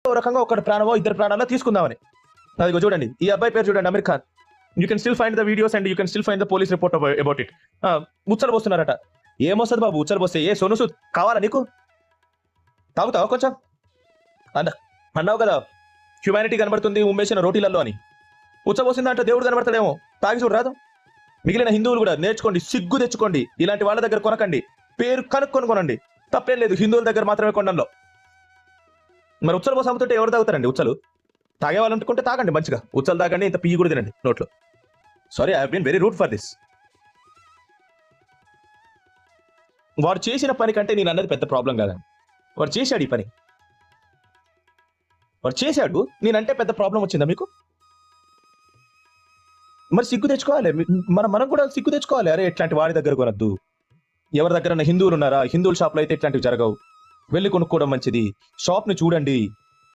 ఓ రకంగా ఒకటి ప్రాణమో ఇద్దరు ప్రాణాల్లో తీసుకుందామని. అదిగో చూడండి, ఈ అబ్బాయి పేరు చూడండి, Aamir Khan. You can still find the videos and you can still find the police report about it. ఉచ్చలు పోస్తున్నారట. ఏమొస్తుంది బాబు ఉచ్చలు పోస్తే? ఏ సోను సూద్ కావాలా నీకు? తాగుతావా కొంచెం? అన్నావు కదా హ్యుమానిటీ కనబడుతుంది ఉమ్మేసిన రోటీలలో అని. ఉచ్చబోసిందంటే దేవుడు కనబడతాడేమో. తాగి చూడు రాదు. మిగిలిన హిందువులు కూడా నేర్చుకోండి, సిగ్గు తెచ్చుకోండి. ఇలాంటి వాళ్ళ దగ్గర కొనకండి, పేరు కనుక్కొని కొనండి. తప్పేం లేదు, హిందువుల దగ్గర మాత్రమే కొనడంలో. మరి ఉచ్చలు పోసి అమ్ముతుంటే ఎవరు తాగుతారండి ఉచ్చలు? తాగే వాళ్ళు అనుకుంటే తాగండి మంచిగా, ఉచ్చలు తాగండి, ఇంత పియ్యి కూడా తినండి నోట్లో. Sorry, I been very rude for this. వాడు చేసిన పని కంటే నేను అన్నది పెద్ద ప్రాబ్లం కాదండి. వాడు చేశాడు ఈ పని, వాడు చేశాడు. నేనంటే పెద్ద ప్రాబ్లం వచ్చిందా మీకు? మరి సిగ్గు తెచ్చుకోవాలి, మనం కూడా సిగ్గు తెచ్చుకోవాలి. అరే ఇట్లాంటి వాడి దగ్గర కొనద్దు. ఎవరి దగ్గర హిందువులు ఉన్నారా? హిందువుల షాప్లో అయితే ఇట్లాంటివి జరగవు. వెళ్ళి కొనుక్కోవడం మంచిది. షాప్ని చూడండి,